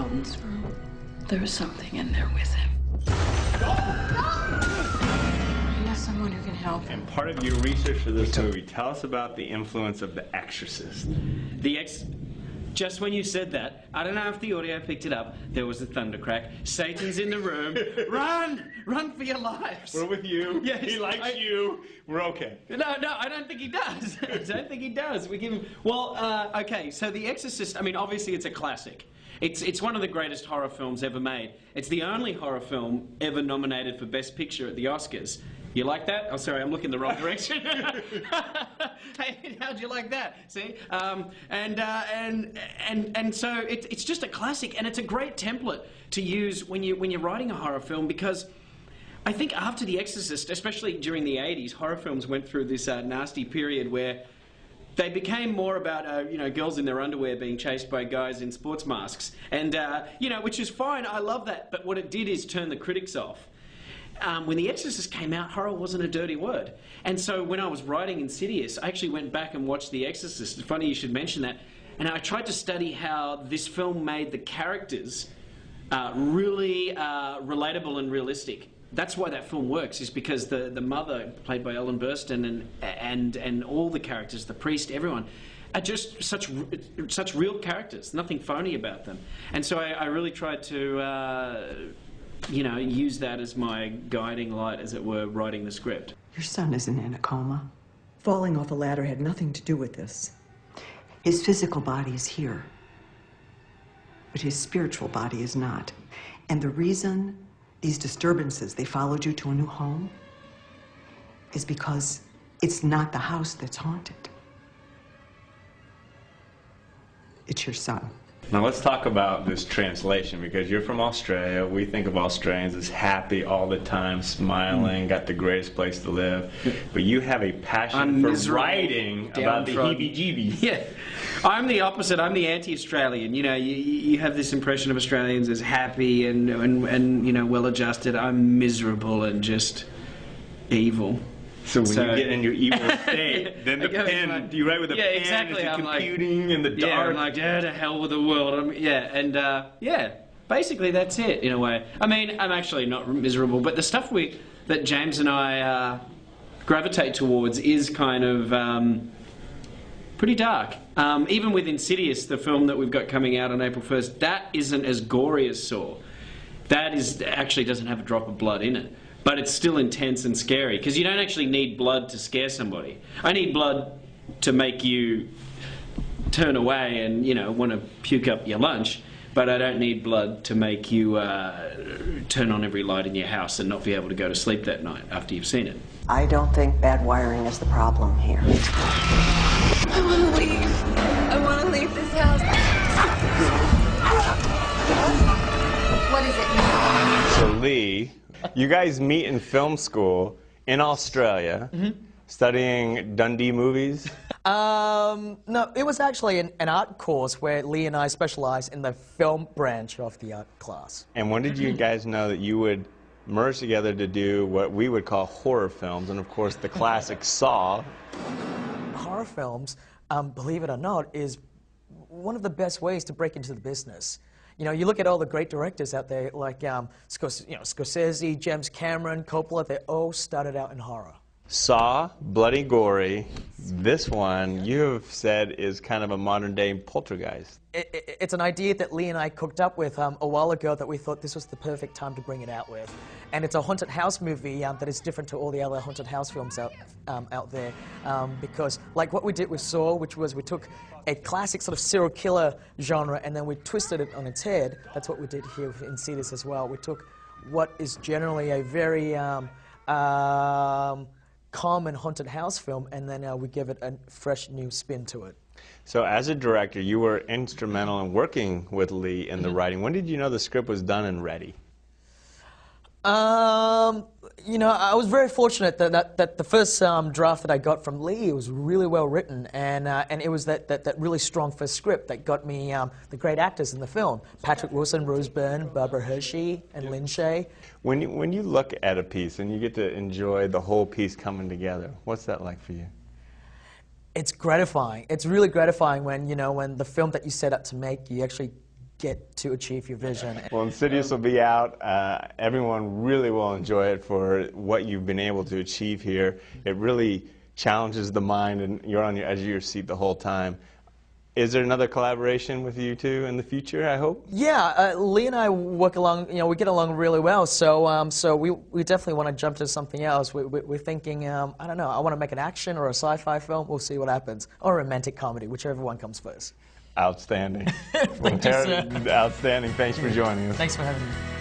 Alden's room. There was something in there with him. I know someone who can help. And part of your research for this movie, tell us about the influence of The Exorcist. Just when you said that, I don't know if the audio picked it up, there was a thunder crack. Satan's in the room. Run! Run for your lives! We're with you. Yes, he likes you. We're okay. No, I don't think he does. I don't think he does. We give him... Well, okay, so The Exorcist, I mean, obviously it's a classic. It's one of the greatest horror films ever made. It's the only horror film ever nominated for Best Picture at the Oscars. You like that? Oh, sorry, I'm looking the wrong direction. Hey, how'd you like that? See? And so it's just a classic, and it's a great template to use when you're writing a horror film, because I think after The Exorcist, especially during the 80s, horror films went through this nasty period where they became more about, you know, girls in their underwear being chased by guys in sports masks. And, you know, which is fine, I love that, but what it did is turn the critics off. When The Exorcist came out, horror wasn't a dirty word. And so when I was writing Insidious, I actually went back and watched The Exorcist. It's funny you should mention that. And I tried to study how this film made the characters really relatable and realistic. That's why that film works, is because the mother, played by Ellen Burstyn, and all the characters, the priest, everyone, are just such real characters, nothing phony about them. And so I really tried to you know, use that as my guiding light, as it were, writing the script. Your son isn't in a coma. Falling off a ladder had nothing to do with this. His physical body is here, but his spiritual body is not. And the reason these disturbances, they followed you to a new home, is because it's not the house that's haunted. It's your son. Now let's talk about this translation, because you're from Australia. We think of Australians as happy all the time, smiling, got the greatest place to live. But you have a passion for writing about the heebie-jeebies. Yeah, I'm the opposite. I'm the anti-Australian. You know, you have this impression of Australians as happy and you know, well-adjusted. I'm miserable and just evil. So when you get in your evil state, then the pen, you write with a pen, exactly. it's computing in the dark. Yeah, I'm like, yeah, to hell with the world. Yeah, basically that's it, in a way. I mean, I'm actually not miserable, but the stuff that James and I gravitate towards is kind of pretty dark. Even with Insidious, the film that we've got coming out on April 1st, that isn't as gory as Saw. That actually doesn't have a drop of blood in it. But it's still intense and scary, because you don't actually need blood to scare somebody. I need blood to make you turn away and, you know, want to puke up your lunch, but I don't need blood to make you turn on every light in your house and not be able to go to sleep that night after you've seen it. I don't think bad wiring is the problem here. I want to leave. I want to leave this house. What is it? So Lee, you guys meet in film school in Australia, studying Dundee movies? No, it was actually an art course where Lee and I specialized in the film branch of the art class. And when did you guys know that you would merge together to do what we would call horror films, and of course the classic Saw? Horror films, believe it or not, is one of the best ways to break into the business. You know, you look at all the great directors out there, like Scorsese, James Cameron, Coppola, they all started out in horror. Saw, bloody gory. This one, you have said, is kind of a modern-day Poltergeist. It's an idea that Lee and I cooked up with a while ago that we thought this was the perfect time to bring it out with. And it's a haunted house movie that is different to all the other haunted house films out there. Because, like what we did with Saw, which was we took a classic sort of serial killer genre and then we twisted it on its head. That's what we did here with Insidious as well. We took what is generally a very common haunted house film, and then we give it a fresh new spin to it. So as a director, you were instrumental in working with Lee in the writing. When did you know the script was done and ready? You know, I was very fortunate that the first draft that I got from Lee was really well written, and it was that really strong first script that got me the great actors in the film: Patrick Wilson, Rose Byrne, Barbara Hershey, and Lynn Shay. When you look at a piece and you get to enjoy the whole piece coming together, what's that like for you? It's gratifying. It's really gratifying when, you know, when the film that you set out to make, you actually get to achieve your vision. Well, Insidious will be out. Everyone really will enjoy it for what you've been able to achieve here. It really challenges the mind, and you're on your edge of your seat the whole time. Is there another collaboration with you two in the future, I hope? Yeah, Lee and I work along, we get along really well, so we definitely want to jump to something else. We're thinking, I don't know, I want to make an action or a sci-fi film, we'll see what happens. Or a romantic comedy, whichever one comes first. Outstanding. Thank you, sir. Outstanding. Thanks for joining us. Thanks for having me.